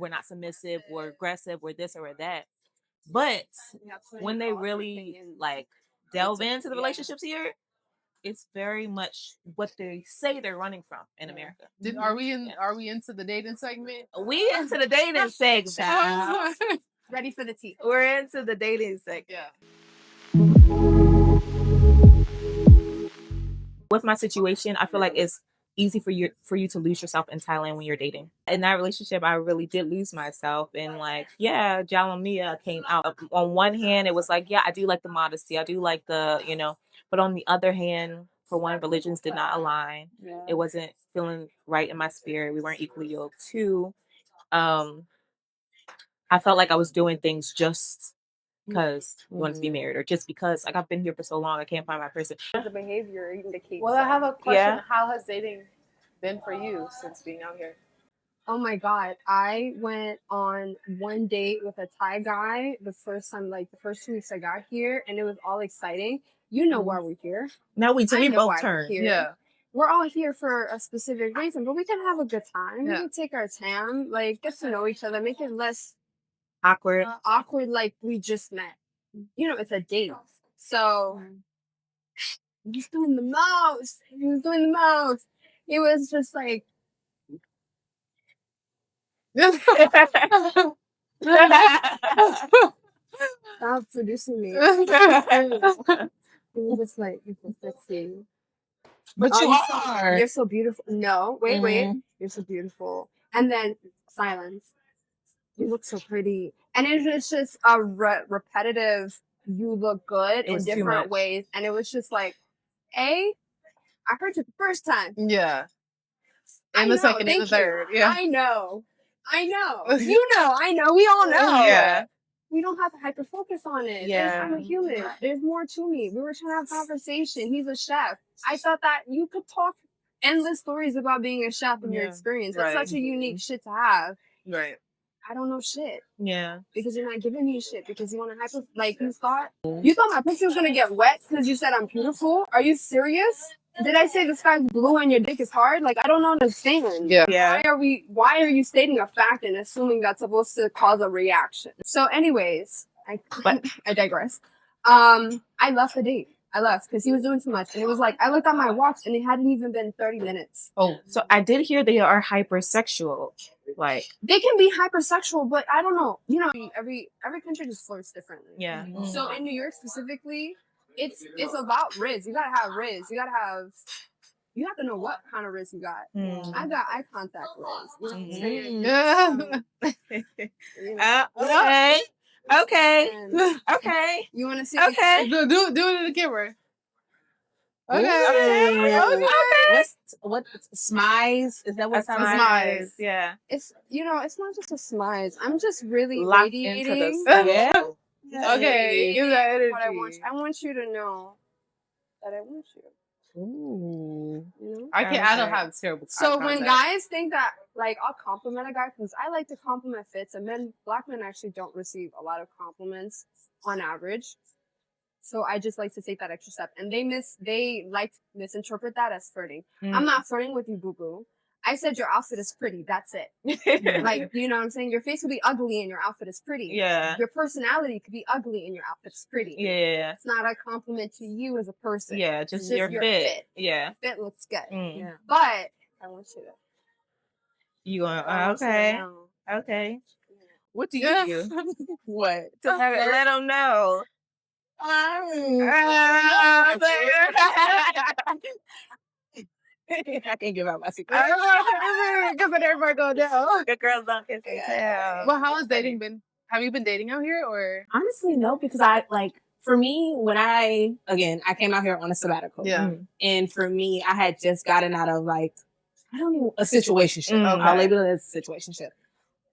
we're not submissive, we're aggressive, we're this or we're that. But when they really like delve into the relationships here, it's very much what they say they're running from in America. Are we into the dating segment? We into the dating segment. Ready for the tea. We're into the dating segment. Yeah. With my situation, I feel like it's easy for you to lose yourself in Thailand when you're dating. In that relationship, I really did lose myself, and like, yeah, Jalamia came out. On one hand, it was like, yeah, I do like the modesty, I do like the, but on the other hand, for one, religions did not align. Yeah. It wasn't feeling right in my spirit. We weren't equally yoked. Two, I felt like I was doing things just because you want to be married, or just because like I've been here for so long, I can't find my person. The behavior indicates. Well, I have a question. Yeah. How has dating been for you since being out here? Oh my God. I went on one date with a Thai guy the first time, like the first 2 weeks I got here, and it was all exciting. You know why we're here. Now we both turn. Yeah. We're all here for a specific reason, but we can have a good time. Yeah. We can take our time, like get to know each other, make it less awkward. Like we just met. It's a date. So he's doing the most. It was just like stop producing me. It was just like, you're so sexy. But you're so beautiful. No, wait. You're so beautiful. And then silence. You look so pretty. And it was just a repetitive, you look good in different ways. And it was just like, I heard you the first time. Yeah. And the second and the third. Yeah. I know. You know. I know. We all know. Yeah. We don't have to hyper focus on it. Yeah. I'm a human. There's more to me. We were trying to have conversation. He's a chef. I thought that you could talk endless stories about being a chef and your experience. It's such a unique shit to have. Right. I don't know shit. Yeah. Because you're not giving me shit. Because you want to hyper... Like, you thought my pussy was going to get wet because you said I'm beautiful? Are you serious? Did I say the sky's blue and your dick is hard? Like, I don't understand. Yeah. Why are you stating a fact and assuming that's supposed to cause a reaction? So anyways, I digress. I left the date. I left because he was doing too much. And it was like, I looked at my watch and it hadn't even been 30 minutes. Oh, so I did hear they are hypersexual. Like, they can be hypersexual, but I don't know. Every country just flirts differently. Yeah. Mm-hmm. So in New York specifically, it's about Riz. You gotta have Riz. You have to know what kind of Riz you got. I got eye contact Riz. You know what I'm saying? Okay. You want to see? Okay. Do it in the camera. Okay. What smize? Is that what smize? Yeah. It's not just a smize. I'm just really locked radiating. into the Okay. Give that energy. I want you to know that I want you. Ooh. I don't have terrible. So when guys think that, like, I'll compliment a guy because I like to compliment fits, and black men actually don't receive a lot of compliments on average. So I just like to take that extra step, and they like to misinterpret that as flirting. I'm not flirting with you, boo boo. I said your outfit is pretty. That's it. Like, you know what I'm saying? Your face could be ugly and your outfit is pretty. Yeah. Your personality could be ugly and your outfit is pretty. Yeah. It's not a compliment to you as a person. Yeah, just your fit. Yeah. Fit looks good. Yeah. But I want you to. You going, okay. Okay. What do you do? What? To let them know. I can't give out my secret. Because then everybody go down. Good girls don't kiss and tell. Well, how has dating been? Have you been dating out here or? Honestly, no, because for me, when I came out here on a sabbatical. Yeah. And for me, I had just gotten out of a situationship. Okay. I'll label it as a situationship.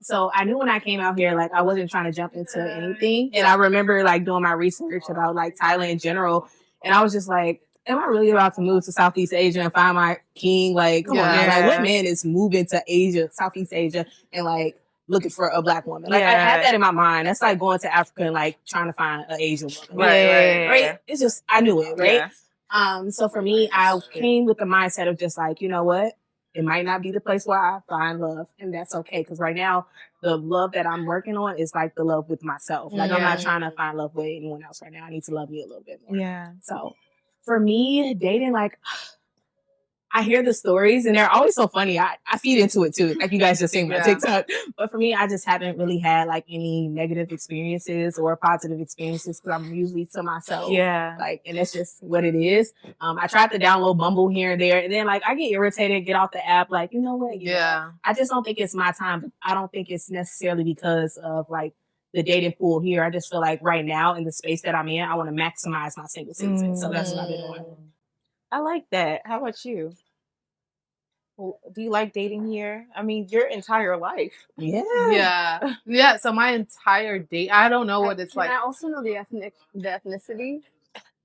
So I knew when I came out here, I wasn't trying to jump into anything. And I remember doing my research about Thailand in general. And I was just like, am I really about to move to Southeast Asia and find my king? Come on, man. What man is moving to Asia, Southeast Asia, and looking for a black woman? I had that in my mind. That's like going to Africa and trying to find an Asian woman. Right. It's just, I knew it, right? Yeah. So for me, I came with the mindset of just you know what? it might not be the place where I find love, and that's okay. Because right now, the love that I'm working on is like the love with myself. Like I'm not trying to find love with anyone else right now. I need to love me a little bit more. Yeah. So for me, dating, like I hear the stories and they're always so funny. I feed into it too. Like you guys just seen my TikTok. But for me, I just haven't really had like any negative experiences or positive experiences because I'm usually to myself. Yeah. Like, and it's just what it is. I tried to download Bumble here and there. And then like I get irritated, get off the app. Like, you know what? Yeah. I just don't think it's my time. I don't think it's necessarily because of like the dating pool here. I just feel like right now in the space that I'm in, I want to maximize my single season. So that's what I've been doing. I like that. How about you? Well, do you like dating here? I mean, your entire life. Yeah. So my entire date, I don't know what it's like. I also know the ethnicity.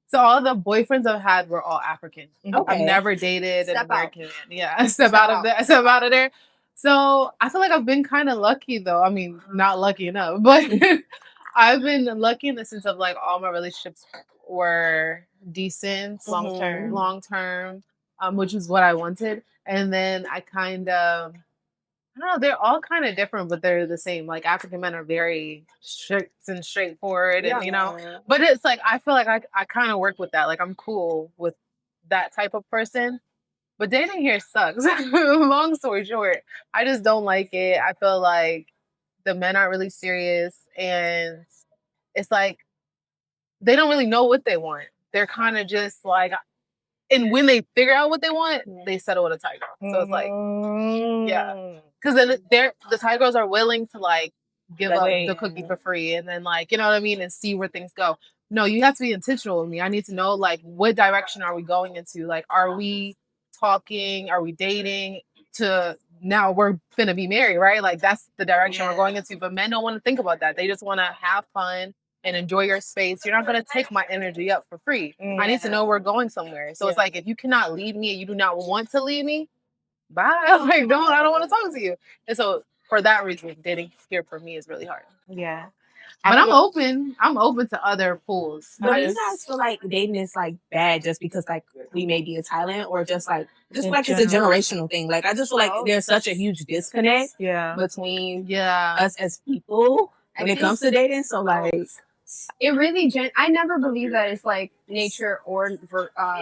So all the boyfriends I've had were all African. Okay. I've never dated an Step out. American man. Yeah, step out of there. So I feel like I've been kind of lucky though. I mean, not lucky enough, but I've been lucky in the sense of like all my relationships were decent, long term, which is what I wanted. And then I kind of, I don't know, they're all kind of different, but they're the same. Like African men are very strict and straightforward, and you know. But it's like I feel like I kind of work with that. Like I'm cool with that type of person. But dating here sucks. Long story short, I just don't like it. I feel like the men aren't really serious, and it's like they don't really know what they want. They're kind of just like, and when they figure out what they want, they settle with a Thai girl. So it's like, yeah. Because then the Thai girls are willing to like give up the cookie for free and then like, you know what I mean? And see where things go. No, you have to be intentional with me. I need to know like what direction are we going into? Like, are we talking? Are we dating to now we're going to be married, right? Like that's the direction we're going into. But men don't want to think about that. They just want to have fun and enjoy your space. You're not going to take my energy up for free. I need to know we're going somewhere. So it's like, if you cannot lead me and you do not want to lead me, bye. Like, I don't want to talk to you. And so for that reason, dating here for me is really hard. Yeah. But I'm open. I'm open to other pools. But do you guys feel like dating is like bad just because like we may be in Thailand or just like it's a generational thing? Like I just feel like there's such a huge disconnect between us as people when it comes to dating. So like it really I never believe that it's like nature or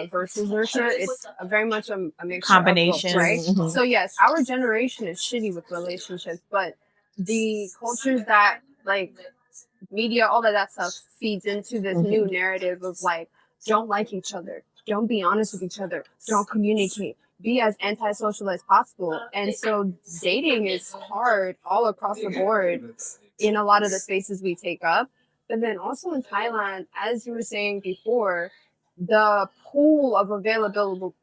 versus nurture. It's very much a mixture combination, of both, right? So yes, our generation is shitty with relationships, but the cultures that like media, all of that stuff feeds into this new narrative of like, don't like each other, don't be honest with each other, don't communicate, be as antisocial as possible. And so dating is hard all across the board in a lot of the spaces we take up. But then also in Thailand, as you were saying before, the pool of available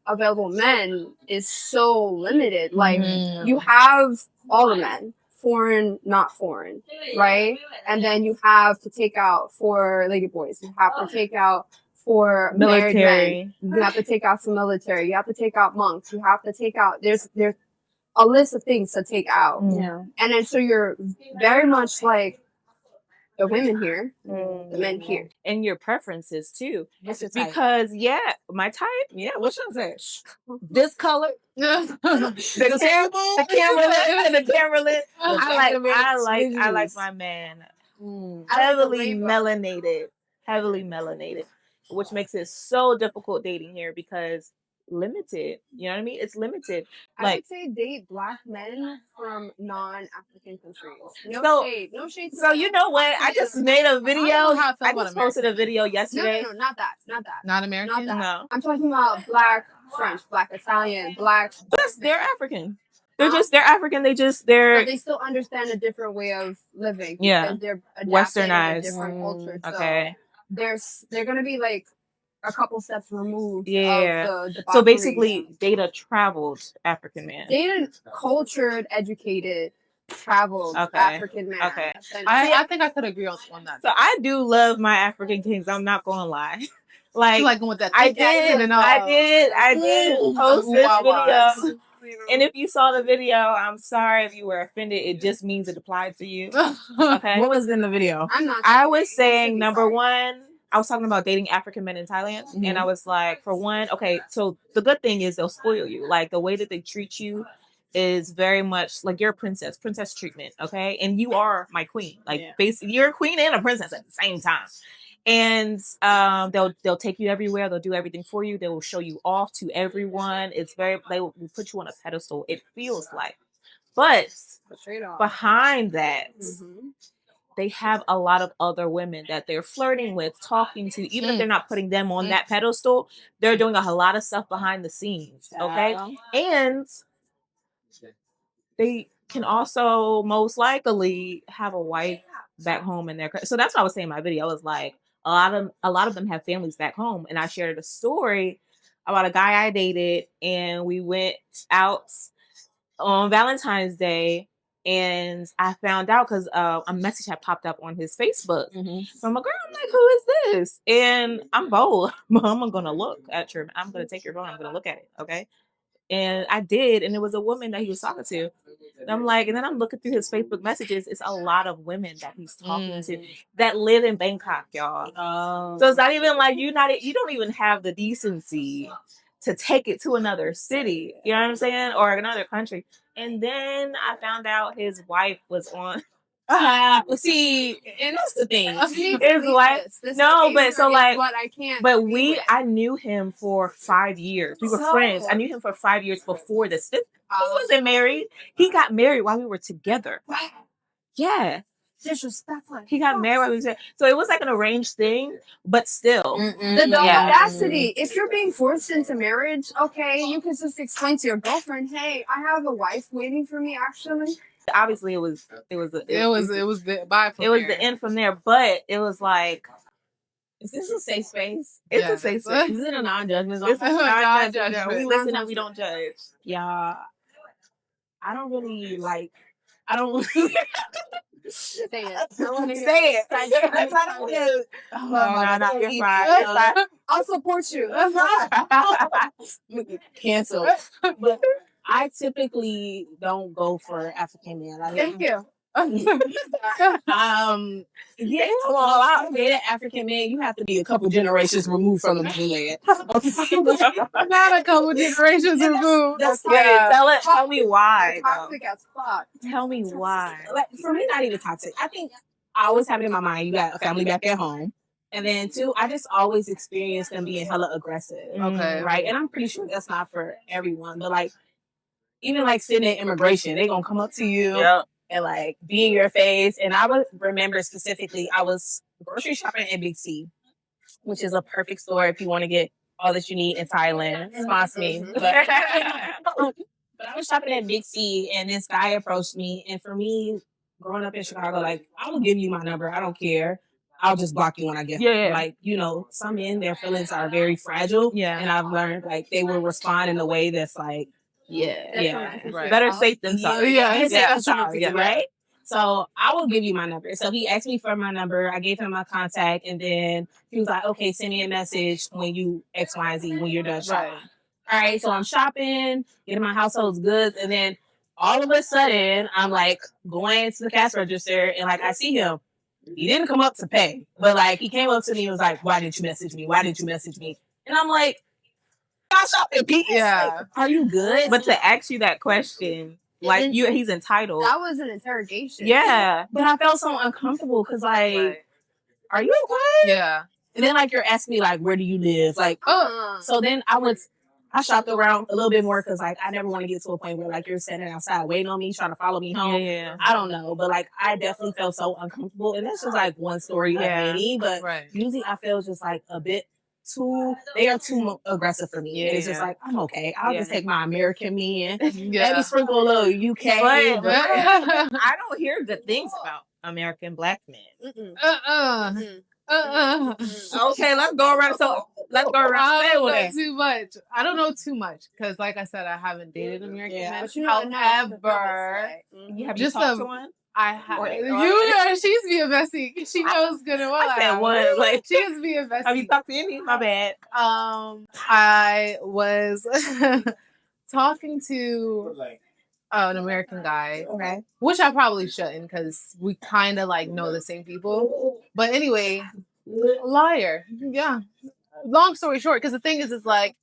men is so limited. Like you have all the men, foreign, not foreign, right? And then you have to take out for lady boys. You have to take out for military. You have to take out some military. You have to take out monks. You have to take out. There's a list of things to take out. Yeah. And then so you're very much like the women here, the men here, and your preferences too. What's your type? Because my type. Yeah, what should I say? This color. the camera lit. I like my man heavily melanated, which makes it so difficult dating here because limited. You know what I mean? It's limited. I would say date black men from non-African countries. No shade. So you know what? I just made a video. I just posted a video yesterday. No, not that. Not American? Not that. No. I'm talking about black French, black Italian, black. They're African. They're African. But they still understand a different way of living. Yeah. They're westernized. A different culture. Okay. So they're gonna be like a couple steps removed. Yeah. Of the so basically, date a traveled African man. Date a cultured, educated, traveled African man. Okay. I think I could agree on that. So I do love my African kings. I'm not gonna lie. Like with that. I did post this video. And if you saw the video, I'm sorry if you were offended. It just means it applied to you. Okay. What was in the video? I was saying, number one, I was talking about dating African men in Thailand, and I was like, for one, okay, so the good thing is they'll spoil you. Like the way that they treat you is very much like you're a princess treatment, okay? And you are my queen. Like basically you're a queen and a princess at the same time. And they'll take you everywhere, they'll do everything for you, they will show you off to everyone. They will put you on a pedestal, it feels like. But behind that, they have a lot of other women that they're flirting with, talking to, even if they're not putting them on that pedestal, they're doing a lot of stuff behind the scenes. Okay. And they can also most likely have a wife back home in their, so that's what I was saying in my video. I was like, a lot of them have families back home. And I shared a story about a guy I dated, and we went out on Valentine's Day. And I found out because a message had popped up on his Facebook from a girl. I'm like, who is this? And I'm bold. I'm going to look at your, I'm going to take your phone. I'm going to look at it. Okay. And I did. And it was a woman that he was talking to. And I'm like, and then I'm looking through his Facebook messages. It's a lot of women that he's talking to that live in Bangkok, y'all. So it's not even like you don't even have the decency to take it to another city. You know what I'm saying? Or another country. And then I found out his wife was on. See, and that's the thing. His wife. No, but so like, what I can't. but I knew him for 5 years. We were friends. I knew him for 5 years before this. He wasn't married. He got married while we were together. Yeah. Disrespectful. He got married while we were together. So it was like an arranged thing, but still. The audacity. If you're being forced into marriage, okay, you can just explain to your girlfriend, hey, I have a wife waiting for me, actually. Obviously, it was the end from there, but it was like, is this a safe space? It's a safe space. Is it a non-judgment? It's a non-judgment. We listen and we don't judge. Yeah, I don't really like. I don't. Say it. Say it. Oh no, you're fine. I'll support you. Cancel. But I typically don't go for African men. Thank you. Yeah, well, I'll date an African man. You have to be a couple generations removed from the mainland. Not a couple generations removed. That's tell me why. Toxic as fuck. Tell me why. Like, for me, not even toxic. I think I always have it in my mind. You got a family back at home. And then two, I just always experience them being hella aggressive. Okay. Right. And I'm pretty sure that's not for everyone. But like, even like sitting in immigration, they gonna come up to you and like be in your face. And I would remember specifically, I was grocery shopping at Big C, which is a perfect store if you want to get all that you need in Thailand. Sponsor me. But I was shopping at Big C, and this guy approached me. And for me, growing up in Chicago, like, I will give you my number. I don't care. I'll just block you when I get home. Like, you know, some men, their feelings are very fragile. Yeah. And I've learned, like, they will respond in a way that's like, right. Better safe than sorry. Right? So I will give you my number. So he asked me for my number. I gave him my contact, and then he was like, okay, send me a message when you X, Y, and Z, when you're done shopping. Right. All right, so I'm shopping, getting my household goods, and then all of a sudden, I'm like going to the cash register, and like I see him. He didn't come up to pay, but like he came up to me and was like, why didn't you message me? Why didn't you message me? And I'm like, I shopping, Pete. Yeah. Like, are you good? But to ask you that question, like he's entitled. That was an interrogation. Yeah. But I felt so uncomfortable because like, are you okay? Yeah. And then like you're asking me like, where do you live? Like, so then I shopped around a little bit more because like I never want to get to a point where like you're standing outside waiting on me, trying to follow me home. Yeah. I don't know, but like I definitely felt so uncomfortable, and that's just like one story of many. But usually I feel just like a bit they are too aggressive for me. It's just like, I'm okay. I'll just take my American men. Maybe sprinkle a little UK. But I don't hear good things about American black men. Okay, let's go around. So let's go around. I don't know too much. I don't know too much because, like I said, I haven't dated American men. But you know, however, have you talked to one? I have. She's being messy. She knows good and well. I said one. Like she's being messy. Have you talked to any? My bad. I was talking to an American guy, which I probably shouldn't because we kind of like know the same people. But anyway, Liar. Yeah. Long story short, because the thing is like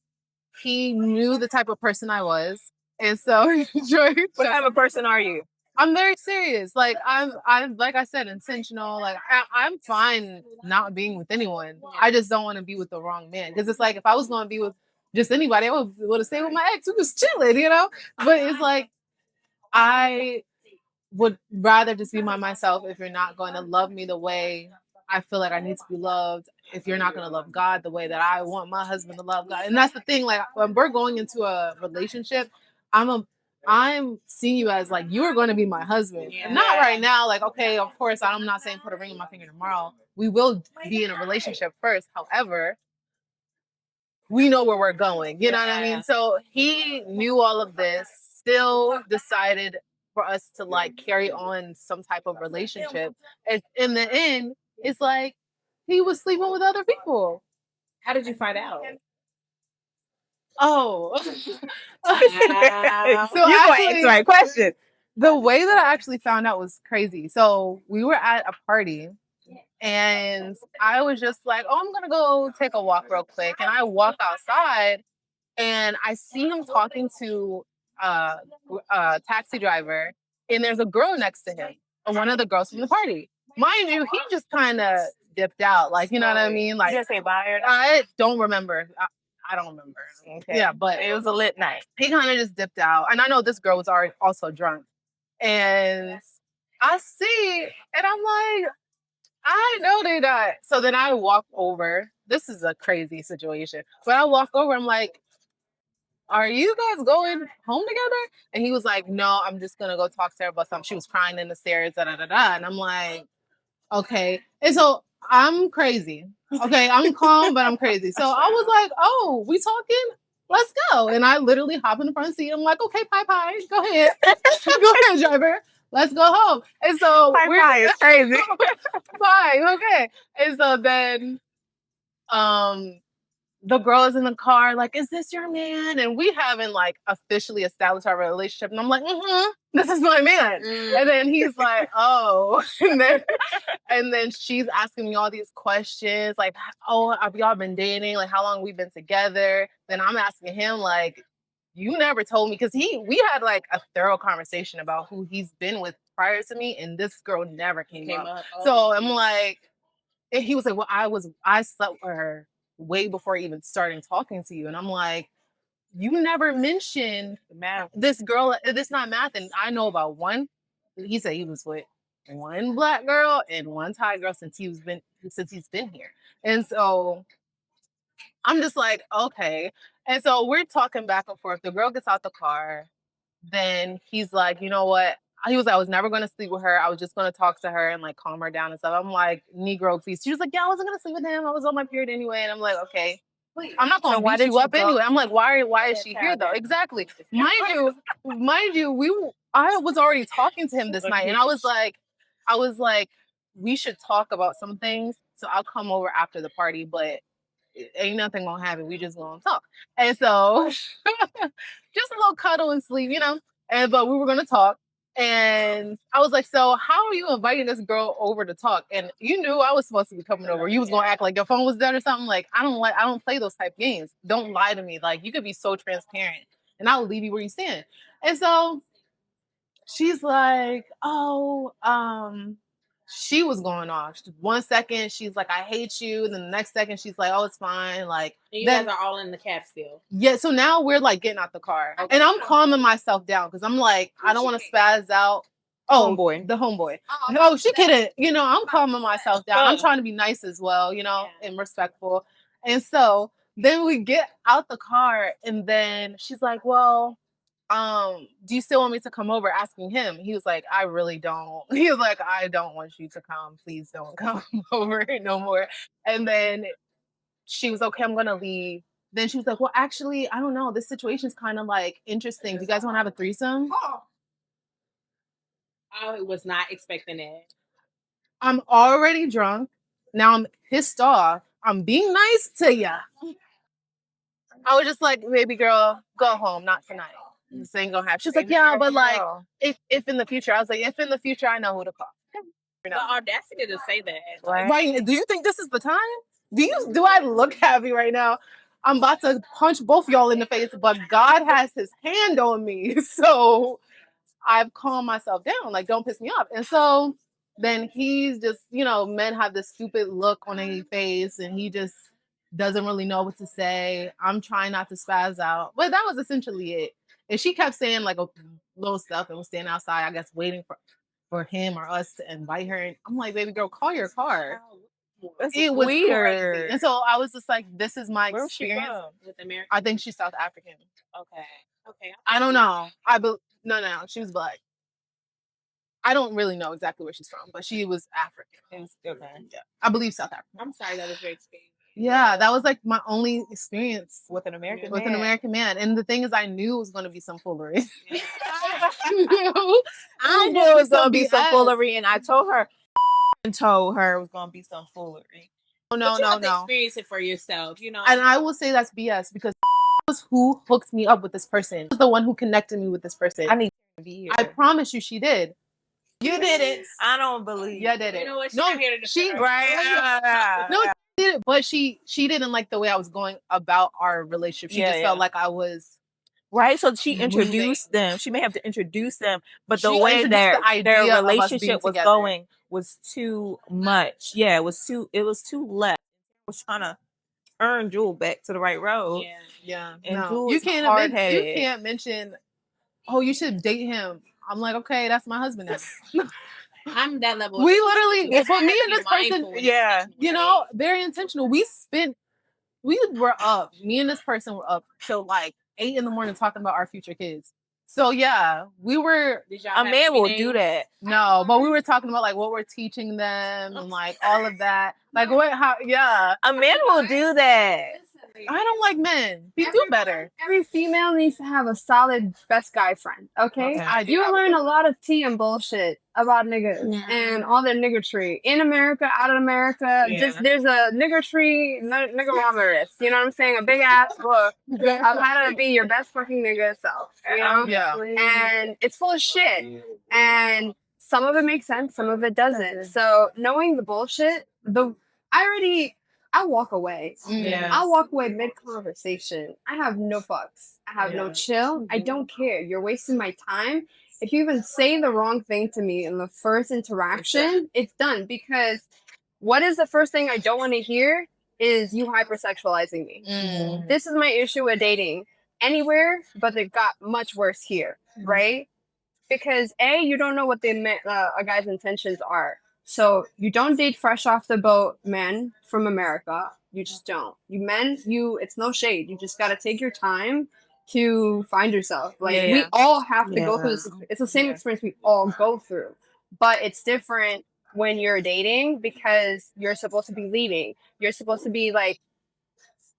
he knew the type of person I was, and so he enjoyed. What type of person are you? I'm very serious. Like I'm like I said, intentional. Like I'm fine not being with anyone. I just don't want to be with the wrong man. Because it's like if I was going to be with just anybody, I would have stayed with my ex. We was chilling, you know. But it's like I would rather just be myself. If you're not going to love me the way I feel like I need to be loved, if you're not going to love God the way that I want my husband to love God, and that's the thing. Like when we're going into a relationship, I'm seeing you as like you are going to be my husband, and not right now. Like okay, of course, I'm not saying put a ring on my finger tomorrow. We will be in a relationship first. However, we know where we're going. You know what I mean? So he knew all of this, still decided for us to like carry on some type of relationship. And in the end, it's like he was sleeping with other people. How did you find out? Oh. So you gonna answer my question. The way that I actually found out was crazy. So we were at a party and I was just like, oh, I'm gonna go take a walk real quick. And I walk outside and I see him talking to a taxi driver, and there's a girl next to him, one of the girls from the party. Mind you, he just kind of dipped out, like you know what I mean. Like, you just say bye or I don't remember. I don't remember. Okay. Yeah, but it was a lit night. He kind of just dipped out, and I know this girl was already also drunk, and I see, and I'm like, I know they not. So then I walk over. This is a crazy situation, but I walk over. I'm like, are you guys going home together? And he was like, no, I'm just gonna go talk to her about something. She was crying in the stairs, da da da da. And I'm like, okay. And so I'm crazy. Okay, I'm calm, but I'm crazy. So I was like, oh, we talking? Let's go. And I literally hop in the front seat. I'm like, okay, pie, go ahead. Go ahead, driver. Let's go home. And so pie is crazy. Pie, okay. And so then the girl is in the car, like, is this your man? And we haven't like officially established our relationship. And I'm like, this is my man. And then he's like, oh. And then she's asking me all these questions, like, oh, have y'all been dating? Like, how long we've been together? Then I'm asking him, like, you never told me, because we had like a thorough conversation about who he's been with prior to me, and this girl never came up. Oh. So I'm like, and he was like, well, I slept with her way before even starting talking to you. And I'm like, you never mentioned math. This girl, this not math. And I know about one. He said he was with one black girl and one Thai girl since he's been here. And so I'm just like, okay. And so we're talking back and forth. The girl gets out the car. Then he's like, you know what? He was like, I was never going to sleep with her. I was just going to talk to her and like calm her down and stuff. I'm like, Negro, please. She was like, yeah, I wasn't going to sleep with him. I was on my period anyway. And I'm like, okay. I'm not going to beat you up anyway. I'm like, why is she here though? Exactly. Mind you, I was already talking to him this night, and I was like, we should talk about some things. So I'll come over after the party, but ain't nothing gonna happen. We just gonna talk. And so just a little cuddle and sleep, you know. But we were gonna talk. And I was like, so how are you inviting this girl over to talk? And you knew I was supposed to be coming over. You was gonna act like your phone was dead or something. Like, I don't play those type games. Don't lie to me. Like, you could be so transparent and I'll leave you where you stand. And so she's like, oh, she was going off. 1 second, she's like, I hate you. And then the next second, she's like, oh, it's fine. Like, and you guys are all in the cab still. Yeah. So now we're like getting out the car. Okay. And I'm calming myself down because I'm like, I don't want to spaz out. Oh, homeboy. The homeboy. Oh, she kidding. You know, I'm calming myself down. I'm trying to be nice as well, you know, and respectful. And so then we get out the car and then she's like, well, do you still want me to come over? Asking him. He was like, I really don't. He was like, I don't want you to come. Please don't come over no more. And then she was okay, I'm gonna leave. Then she was like, well, actually, I don't know. This situation's kind of like interesting. Do you guys want to have a threesome? I was not expecting that. I'm already drunk. Now I'm pissed off. I'm being nice to ya. I was just like, baby girl, go home, not tonight. This ain't gonna happen. She's like, yeah, but like, if in the future, I was like, if in the future, I know who to call. The audacity to say that. Right? Do you think this is the time? Do I look happy right now? I'm about to punch both y'all in the face, but God has his hand on me. So I've calmed myself down. Like, don't piss me off. And so then he's just, men have this stupid look on their face and he just doesn't really know what to say. I'm trying not to spaz out. But that was essentially it. And she kept saying like a little stuff and was standing outside, I guess, waiting for him or us to invite her. And I'm like, baby girl, call your car. It was weird. crazy. And so I was just like, this is my Where's she experience. from? With America. I think she's South African. Okay. I don't know. No, she was black. I don't really know exactly where she's from, but she was African. Okay. Yeah, I believe South African. I'm sorry that was your experience. Yeah, that was like my only experience With an American with man. an American man. And the thing is, I knew it was going to be some foolery. I knew it was gonna be some foolery, and I told her it was gonna be some foolery. No. Experience it for yourself, And I will say that's BS because was who hooked me up with this person. Was the one who connected me with this person. I need to be here. I promise you, she did. You did it. I don't believe. Yeah, did it. You know what? No, she Right. No, she did it, but she didn't like the way I was going about our relationship. She just felt like I was right. So she introduced them. She may have to introduce them, but the She way introduced their the idea of us being relationship was together. going was too much. Yeah, it was too left. I was trying to earn Jewel back to the right road. Yeah. And No. Jewel You is can't hard-headed. mention, oh, you should date him. I'm like, okay, that's my husband now. I'm that level. We literally, for me and this person, Yeah. very intentional. We were up. Me and this person were up till like 8 a.m. talking about our future kids. So yeah, we were. A man will do that. No, but we were talking about like what we're teaching them and like all of that. Like A man will do that. I don't like men. We do better. Every female needs to have a solid best guy friend, okay? You learn a lot of tea and bullshit about niggas and all the niggertree. In America, out of America, just there's a niggertree, niggerometer. You know what I'm saying? A big ass book of how to be your best fucking nigga self, you know? Yeah. And it's full of shit. And some of it makes sense, some of it doesn't. So knowing the bullshit, I'll walk away. Yeah. I'll walk away mid-conversation. I have no fucks. I have no chill. I don't care. You're wasting my time. If you even say the wrong thing to me in the first interaction, it's done. Because what is the first thing I don't want to hear is you hypersexualizing me. This is my issue with dating anywhere, but it got much worse here, right? Because you don't know what a guy's intentions are. So you don't date fresh off the boat men from America. You just don't. It's no shade. You just got to take your time to find yourself. Like we all have to go through this. It's the same experience we all go through, but it's different when you're dating because you're supposed to be leading. You're supposed to be like,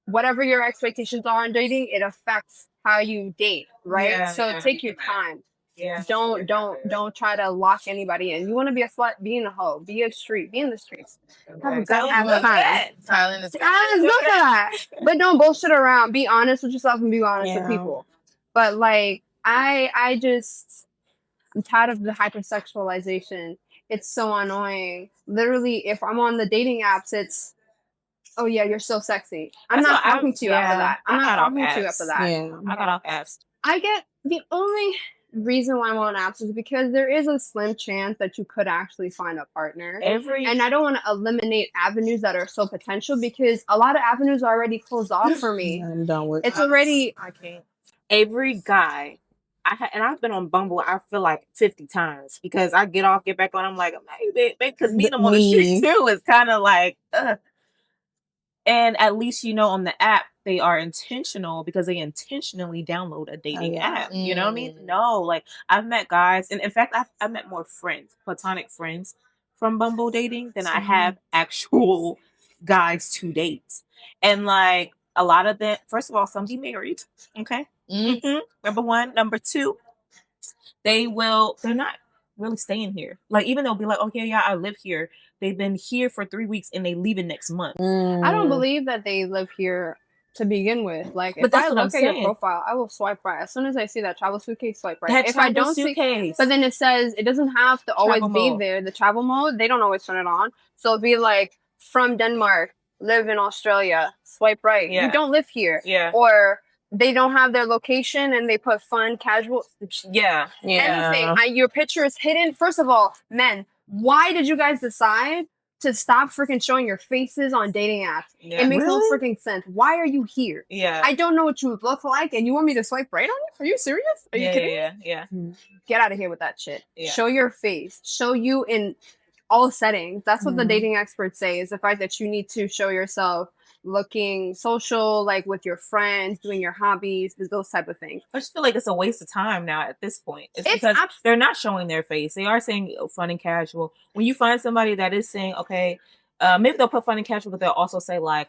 whatever your expectations are in dating, it affects how you date, right? So take your time. Yeah. Don't try to lock anybody in. You want to be a slut, be in a hoe, be in the streets. Have a good time. Thailand is good for that. But don't bullshit around. Be honest with yourself and be honest with people. But like I'm tired of the hypersexualization. It's so annoying. Literally, if I'm on the dating apps, it's oh yeah, you're so sexy. I'm not talking to you after that. I'm not talking to you after that. Yeah, I got off apps. I get the only reason why I'm on apps is because there is a slim chance that you could actually find a partner. And I don't want to eliminate avenues that are so potential because a lot of avenues are already closed off for me. I'm done with it's already I can't. Every guy I've been on Bumble, I feel like 50 times because I get off, get back on. I'm like, maybe because meeting them on the street too is kind of like, and at least on the app they are intentional because they intentionally download a dating app. You know what I mean? No, like I've met guys, and in fact, I've met more friends, platonic friends from Bumble dating than I have actual guys to date. And like a lot of them, first of all, some be married. Okay. Number one. Number two, they're not really staying here. Like even they'll be like, okay, yeah, I live here. They've been here for 3 weeks and they leaving next month. I don't believe that they live here to begin with. Like, But if that's I what I'm look at your saying. profile, I will swipe right. As soon as I see that travel suitcase, swipe right. That If I travel don't see, suitcase. but then it says it doesn't have to always Travel be mode. there. The travel mode, they don't always turn it on. So it'd be like, from Denmark, live in Australia, swipe right. Yeah. You don't live here. Yeah. Or they don't have their location and they put fun, casual, Yeah. anything. Your picture is hidden. First of all, men, why did you guys decide to stop freaking showing your faces on dating apps? Yeah. It makes no Really? freaking sense. Why are you here? Yeah. I don't know what you look like, and you want me to swipe right on you? Are you serious? Are you kidding me? Yeah. Get out of here with that shit. Yeah. Show your face. Show you in all settings. That's what the Mhm. dating experts say, is the fact that you need to show yourself looking social, like with your friends, doing your hobbies, those type of things. I just feel like it's a waste of time now at this point. It's It's because they're not showing their face. They are saying fun and casual. When you find somebody that is saying, okay, maybe they'll put fun and casual, but they'll also say like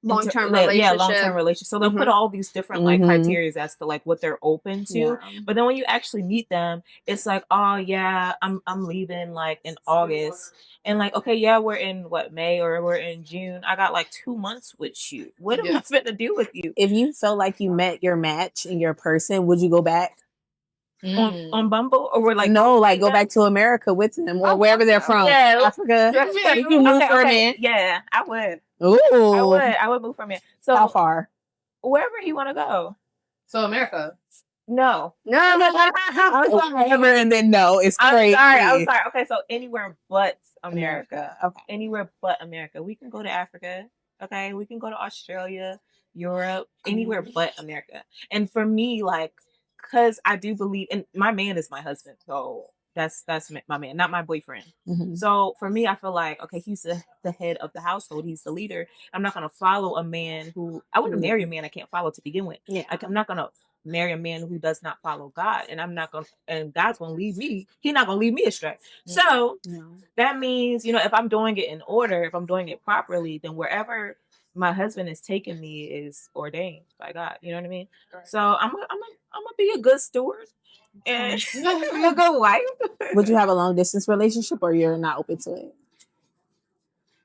long-term yeah, relationship. long-term relationship. So they'll put all these different like Mhm. criteria as to like what they're open to. Yeah. But then when you actually meet them, it's like, oh yeah, I'm leaving like in August. And like, okay, yeah, we're in what, May, or we're in June. I got like 2 months with you. What am I fit to do with you? If you felt like you met your match and your person, would you go back? On Bumble, or we're like, no, like go back to America with them or wherever they're from. Yeah. Africa. Yeah. You can move for a man. Yeah, I would. Ooh. I would move for a man. So how far? wherever he want to go. So America. No. Whatever, and then no, it's crazy. I'm sorry. Okay, so anywhere but America. Okay. Anywhere but America. We can go to Africa. Okay, we can go to Australia, Europe, anywhere but America. And for me, like, because I do believe, and my man is my husband, so that's my man, not my boyfriend. Mhm. So for me, I feel like, okay, he's the head of the household. He's the leader. I'm not gonna follow a man who I wouldn't marry a man I can't follow to begin with. Yeah. Like, I'm not gonna marry a man who does not follow God, and and God's gonna lead me. He's not gonna lead me astray. So that means, if I'm doing it in order, if I'm doing it properly, then wherever my husband is taking me is ordained by God. You know what I mean? So I'm gonna be a good steward and a good wife. Would you have a long distance relationship, or you're not open to it?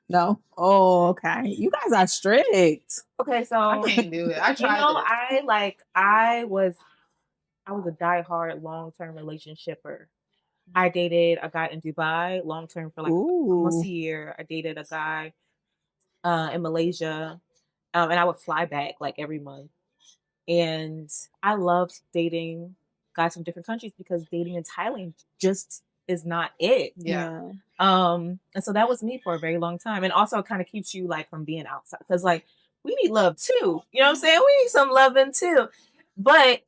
No. Oh, okay. You guys are strict. Okay, so I can't do it. I tried it. I was a diehard long-term relationshipper. I dated a guy in Dubai long-term for like almost a year. I dated a guy in Malaysia, and I would fly back like every month. And I loved dating guys from different countries because dating in Thailand just is not it. Yeah. And so that was me for a very long time. And also it kind of keeps you like from being outside, because like we need love too. You know what I'm saying? We need some loving too. But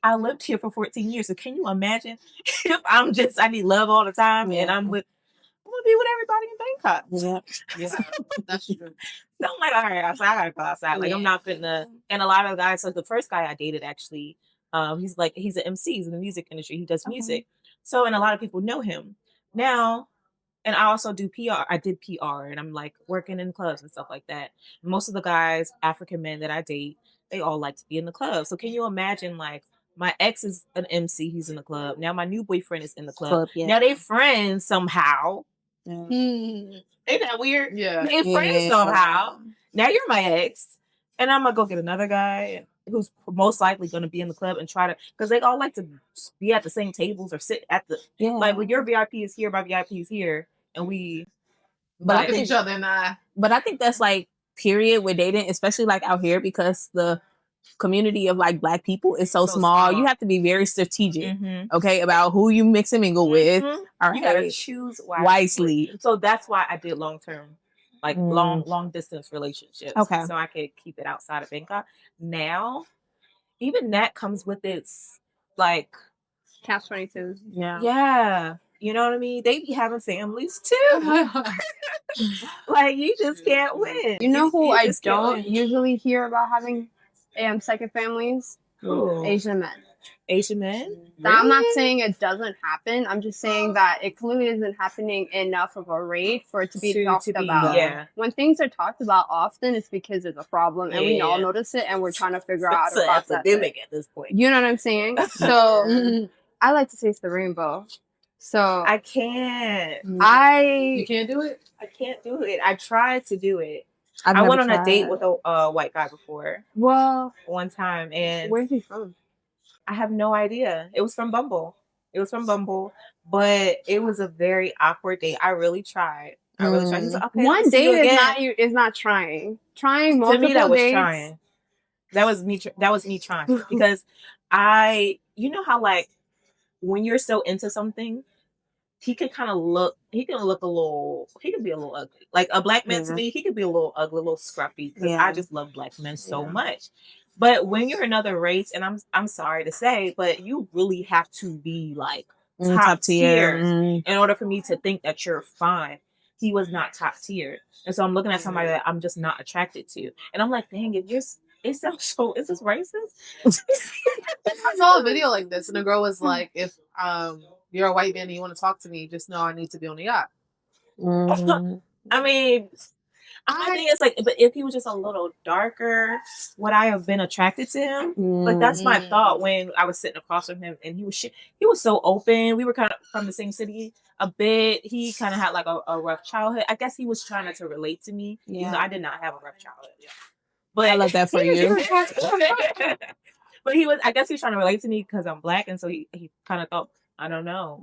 I lived here for 14 years. So can you imagine if I need love all the time and I'm gonna be with everybody in Bangkok. Yeah. That's true. So I'm like, all right, I gotta go outside. Like, I'm not fitting to. And a lot of guys, so the first guy I dated actually, he's an MC, he's in the music industry, he does music. So, and a lot of people know him now. And I also do PR. I did PR, and I'm like working in clubs and stuff like that. Most of the guys, African men that I date, they all like to be in the club. So can you imagine, like, my ex is an MC, he's in the club. Now my new boyfriend is in the club. Now they friends somehow. Ain't that weird? Yeah. They friends somehow. Now you're my ex. And I'm gonna go get another guy who's most likely gonna be in the club and try to, because they all like to be at the same tables or sit at the like, when your VIP is here, my VIP is here, and we look at each other in the eye. But I think that's like period with dating, especially like out here, because the community of like Black people is so small. You have to be very strategic, okay, about who you mix and mingle with. All right, you gotta choose wisely. So that's why I did long-term, like long distance relationships. Okay, so I could keep it outside of Bangkok. Now, even that comes with its like catch-22. Yeah. You know what I mean? They be having families too. Like, you just can't win. You know who I don't usually hear about having second families? Asian men. Asian men? Now, I'm not saying it doesn't happen. I'm just saying that it clearly isn't happening enough of a rate for it to be talked about. Yeah. When things are talked about often, it's because there's a problem, and we all notice it, and we're trying to figure out how to process it. It's epidemic at this point. You know what I'm saying? So I like to taste the rainbow. So I can't. You can't do it? I can't do it. I tried to do it. I went on a date with a white guy before. Well, one time, and where's he from? I have no idea. It was from Bumble. But it was a very awkward date. I really tried. He's like, okay, One see you date again. is not trying. Trying To me, that multiple was dates. trying. That was me. That was me trying because you know how like when you're so into something, he can kind of look. He can look a little. He can be a little ugly. Like a black man to me, he can be a little ugly, a little scruffy. Because I just love black men so much. But when you're another race, and I'm sorry to say, but you really have to be like top tier in order for me to think that you're fine. He was not top tier, and so I'm looking at somebody that I'm just not attracted to, and I'm like, dang, it sounds so. Is this racist? I saw a video like this, and the girl was like, "If you're a white man and you want to talk to me, just know I need to be on the yacht." I mean, I think it's like, but if he was just a little darker, would I have been attracted to him? Like that's my thought when I was sitting across from him, and he was so open. We were kind of from the same city a bit. He kind of had like a rough childhood. I guess he was trying to relate to me. Even though I did not have a rough childhood. But I love that for you. But I guess he was trying to relate to me because I'm black, and so he kind of thought, I don't know.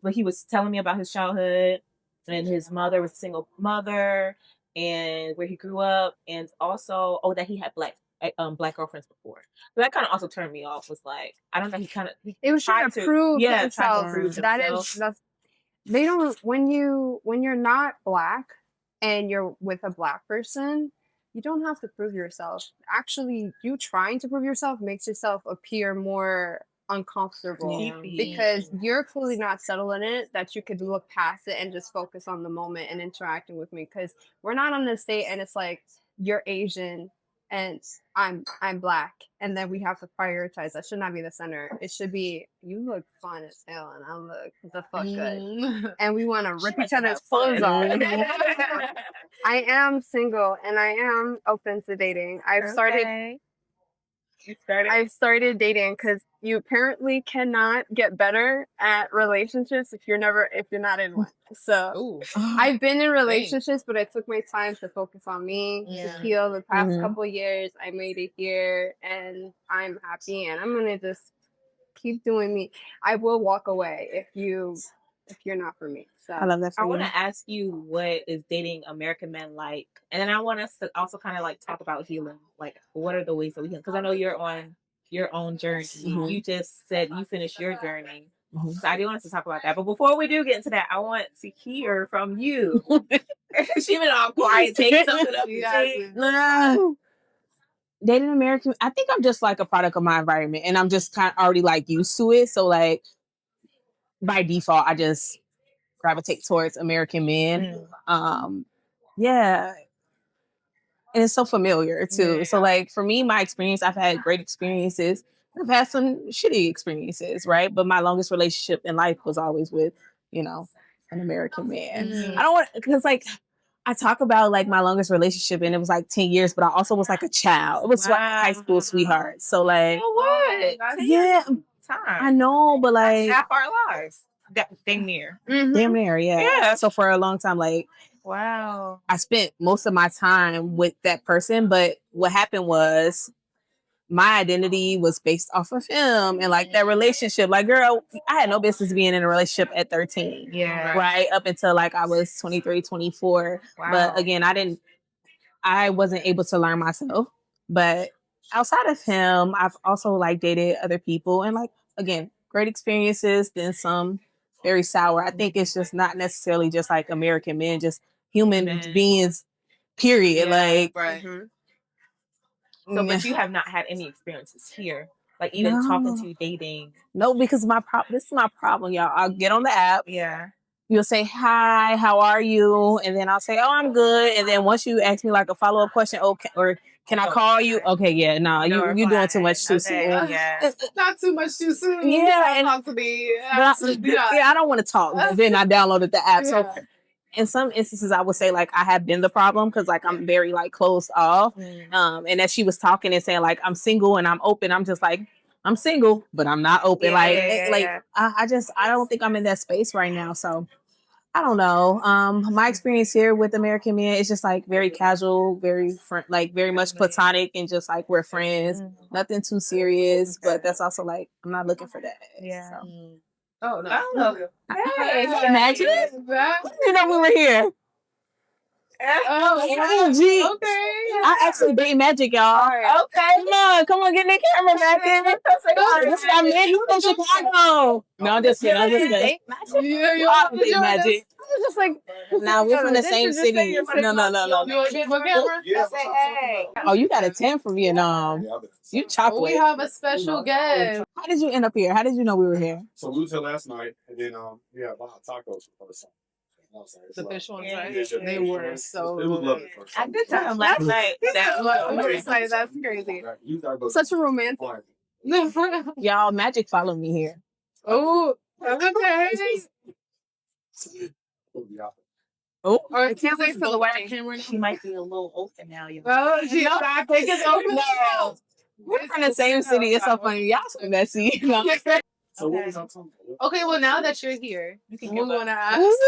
But he was telling me about his childhood, and his mother was a single mother, and where he grew up, and also that he had black girlfriends before. So that kind of also turned me off. Was like, I don't know. It was trying to prove himself. That's they don't when you're not black and you're with a black person, you don't have to prove yourself. Actually, you trying to prove yourself makes yourself appear more uncomfortable because you're clearly not settled in it, that you could look past it and just focus on the moment and interacting with me, because we're not on this date and it's like you're Asian and I'm black, and then we have to prioritize. That should not be the center. It should be, you look fun as hell and I look the fuck good, and we want to rip each other's clothes off. I am single and I am open to dating. I've started dating because you apparently cannot get better at relationships if you're not in one. So I've been in relationships, but I took my time to focus on me, to heal the past couple years. I made it here and I'm happy, and I'm gonna just keep doing me. I will walk away if you're not for me. So I love that for I you. want to ask you, what is dating American men like? And then I want us to also kind of like talk about healing. Like, what are the ways that we can? Because I know you're on your own journey. You just said you finished your journey. So I do want us to talk about that. But before we do get into that, I want to hear from you. She been all quiet. Take something up. Dating American, I think I'm just like a product of my environment, and I'm just kind of already like used to it. So like by default, I just gravitate towards American men. Yeah. And it's so familiar too. Yeah. So like for me, my experience, I've had great experiences. I've had some shitty experiences, right? But my longest relationship in life was always with, an American man. I don't want, because like I talk about like my longest relationship and it was like 10 years, but I also was like a child. It was like a high school sweetheart. So like, what? Yeah. Time. I know, but like that's half our lives. Damn near. Damn near, yeah. So for a long time, like, wow, I spent most of my time with that person, but what happened was my identity was based off of him and like that relationship. Like, girl, I had no business being in a relationship at 13. Yeah. Right. Up until like I was 23, 24. Wow. But again, I wasn't able to learn myself. But outside of him, I've also like dated other people and like, again, great experiences, then some very sour. I think it's just not necessarily just like American men, just human beings, period. Yeah, like, right. So, but you have not had any experiences here, like even talking to, dating. No, because this is my problem, y'all. I'll get on the app. Yeah. You'll say, hi, how are you? And then I'll say, oh, I'm good. And then once you ask me like a follow-up question, okay, or can I call you? Okay, yeah, no, you're doing too much too soon. Yeah. Not too much too soon. Yeah. And talk to me. I don't want to talk. Then I downloaded the app. So in some instances, I would say like I have been the problem because like I'm very like closed off. And as she was talking and saying like I'm single and I'm open, I'm just like, I'm single, but I'm not open. I don't think I'm in that space right now. So I don't know. My experience here with American men is just like very casual, very like very much platonic, and just like we're friends. Nothing too serious, but that's also like I'm not looking for that. Yeah. So. Oh no. Oh, hey, Imagine it. You know we were here. Oh, Gee. okay. I actually date Magic, y'all. Okay. Come on, get in the camera back in. This is my man. You from Chicago. No, I'm just kidding. I'm just kidding. You I don't date Magic. I was just like, Nah, we're from the same city. No. You want to get my camera? Say hey. Oh, you got a 10 from Vietnam. You We chocolate. have a special guest. How did you end up here? How did you know we were here? So we was here last night, and then we had bought tacos for the first time. The fish ones, right? Yeah. They were so It was good. lovely first I time. did tell him last night that That's crazy. such a romantic. Y'all, Magic followed me here. Oh, okay. Oh, Or I can't wait for the wedding. she might be a little open now. You know. Oh, she's not taking over now. we're from the same city. It's so funny. Y'all so messy. You know? So what was I talking about? Okay, well now that you're here, You we can give want to us. ask.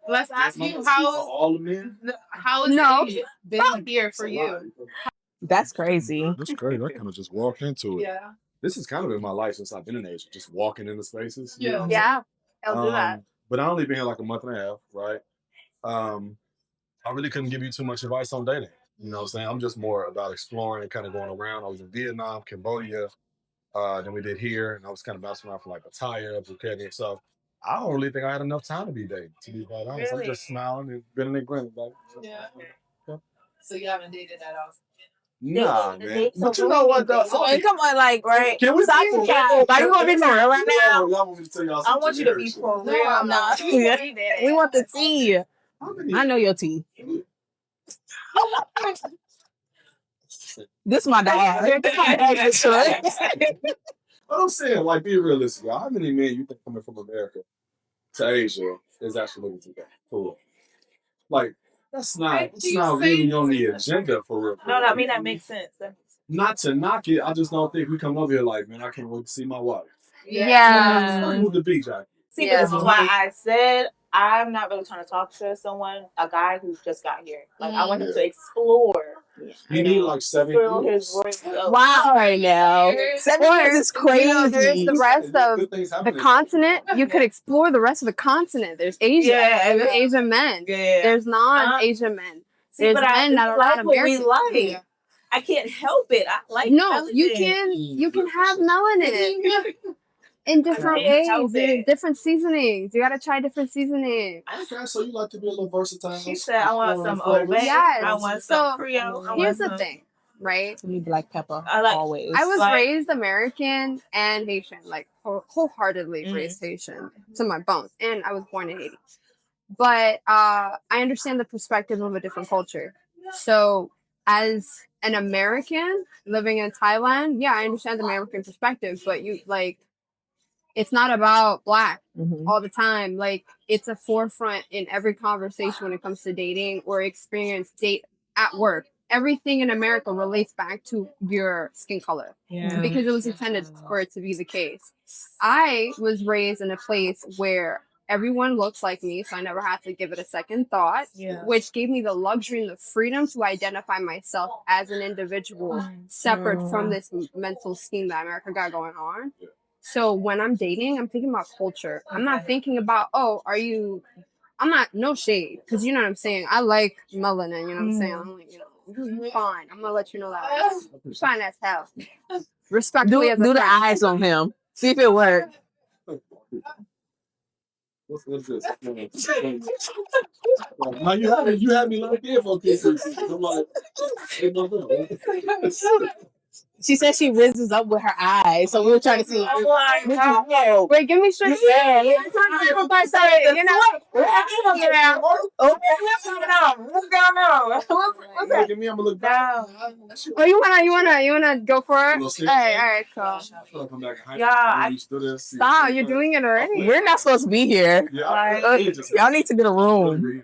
Let's ask you how all the men. has No. it been here for you? That's crazy. That's great. I kind of just walked into it. Yeah. This has kind of been my life since I've been in Asia, just walking into spaces. you Yeah. know? Yeah, I'll do that. But I only been here like a month and a half, right? I really couldn't give you too much advice on dating. You know what I'm saying? I'm just more about exploring and kind of going around. I was in Vietnam, Cambodia, then we did here, and I was kind of bouncing around from like Pattaya, Phuket, and stuff. I don't really think I had enough time to be dating, to be quite honest. Really? I'm just smiling and grinning and grinning. Like, Yeah. So you haven't dated at all? nah, the man. dates But are you know what, though? So, come on, like, right? Can we Stop be the cat. Like, you want to be for real right now? Y'all want me to tell y'all I some want you to be generic shit. for No, real. I'm not. We want the tea. How many- I know your tea. This is my dad. But I'm saying, like, be realistic. Y'all. How many men you think coming from America to Asia is actually looking to that? Cool. Like, that's not really on the agenda for real. No, I mean that makes sense. Not to knock it, I just don't think we come over here like, man, I can't wait to see my wife. Yeah. Let's move to the beach, Jackie. See, Yeah. but this is why I said I'm not really trying to talk to someone, a guy who just got here. Like I want him to explore. You need like 7 Fill years. his voice. Wow, right now. 7 years is crazy. You know, there's the rest of Good things the happening. continent. You could explore the rest of the continent. There's Asia. Yeah. There's Asian men. Yeah. There's non-Asian men. See, There's but I men that are like not what we American. like. I can't help it. I like No, you melanin. can have melanin in different I can't help ways, in it. different seasonings. You gotta try different seasonings. Okay, so you like to be a little versatile. She said, I want some Exploring Obey. flavors. Yes. I want So, some Creole. I Here's want the some... thing, right? You need black pepper. I like- always. I was like- raised American and Haitian, like wholeheartedly raised Haitian to my bones, and I was born in Haiti. But I understand the perspective of a different culture. So, as an American living in Thailand, yeah, I understand the American perspective, but it's not about black all the time. Like, it's a forefront in every conversation when it comes to dating or experience date at work. Everything in America relates back to your skin color Yeah. because it was intended for it to be the case. I was raised in a place where everyone looks like me, so I never had to give it a second thought, Yeah. which gave me the luxury and the freedom to identify myself as an individual separate from this mental scheme that America got going on. So when I'm dating, I'm thinking about culture. I'm not thinking about, I'm not, no shade, because you know what I'm saying. I like melanin, you know what I'm saying? I'm like, you're fine. I'm going to let you know that. You're fine as hell. Respectfully as a Do the friend. eyes on him. See if it works. What's this? Now you had me like that for kisses. I'm like, hey, no, no. She said she rises up with her eyes, so we were trying to see. Oh, Wait, give me straight. Yeah. You're not. What's going on? What's that? Look at me, I'm gonna look down. Oh, you wanna go for it? We'll see. All right, cool. I'm gonna come back and hype Yeah, you. Used to this. Stop, you're doing it already. We're not supposed to be here. Yeah, Y'all need to get a room.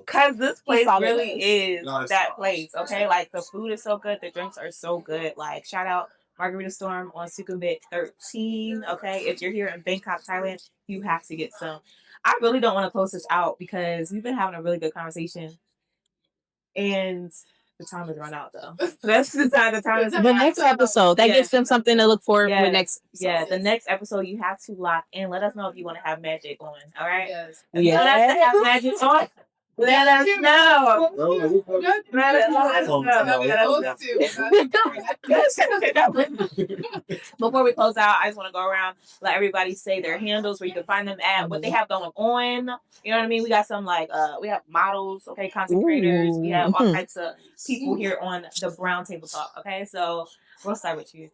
Cause this place Solid. really is No, it's that solid. place, okay? Like the food is so good, the drinks are so good. Like shout out Margarita Storm on Sukhumvit 13, okay? If you're here in Bangkok, Thailand, you have to get some. I really don't want to close this out because we've been having a really good conversation, and the time has run out though. That's the time. The time is The next episode that gives them something to look forward to. The next, the next episode you have to lock in. Let us know if you want to have magic on. All right. Yes. If you want us to have magic on. Let us know. Before we close out, I just want to go around, let everybody say their handles, where you can find them at, what they have going on. You know what I mean? We got some we have models, okay, content creators. We have all types of people here on the Brown Table Talk. Okay, so we'll start with you.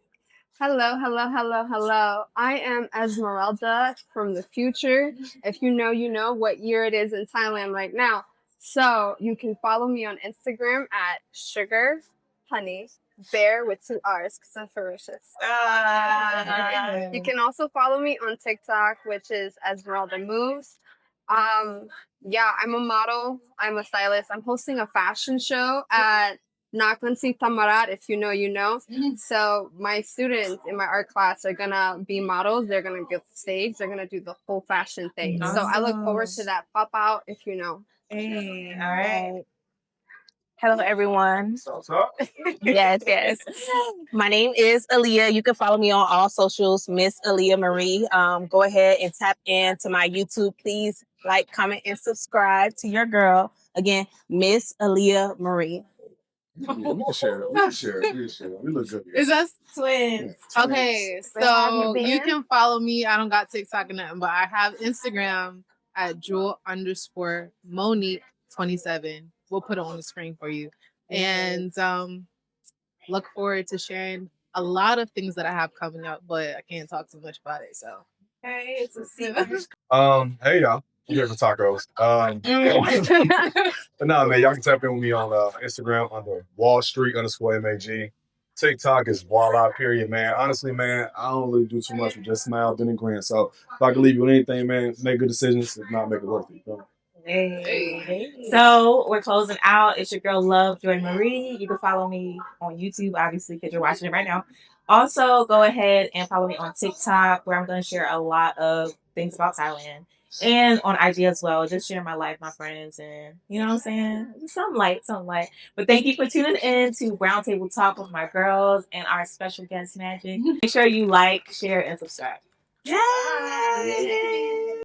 Hello, hello, hello, hello. I am Esmeralda from the future. If you know, you know what year it is in Thailand right now. So you can follow me on Instagram at Sugar Honey Bear with 2 R's because I'm ferocious. You can also follow me on TikTok, which is Esmeralda Moves. Yeah, I'm a model. I'm a stylist. I'm hosting a fashion show at Naklansi Tamarat. If you know, you know. So my students in my art class are gonna be models. They're gonna get the stage. They're gonna do the whole fashion thing. So I look forward to that. Pop out if you know. Hey, all right. Hello, everyone. Yes. My name is Aaliyah. You can follow me on all socials, Miss Aaliyah Marie. Go ahead and tap into my YouTube. Please like, comment, and subscribe to your girl. Again, Miss Aaliyah Marie. Yeah, we can share it. We look good here. Is that Twins. okay? So you can follow me. I don't got TikTok or nothing, but I have Instagram at Jewel_Monique27. We'll put it on the screen for you. And look forward to sharing a lot of things that I have coming up, but I can't talk too much about it. So Hey, it's a secret. Hey y'all. I'm here for tacos. But no, man, y'all can tap in with me on Instagram under Wall Street_MAG. TikTok is Voila, period, man. Honestly, man, I don't really do too much with just smile, then and grin. So if I can leave you with anything, man, make good decisions. If not, make it worth it. Hey. So we're closing out. It's your girl Love Joy Marie. You can follow me on YouTube, obviously, because you're watching it right now. Also, go ahead and follow me on TikTok, where I'm going to share a lot of things about Thailand, and on IG as well. Just share my life, my friends, and you know what I'm saying? Something light. But thank you for tuning in to Brown Table Talk with my girls and our special guest Magic. Make sure you like, share, and subscribe. Yay!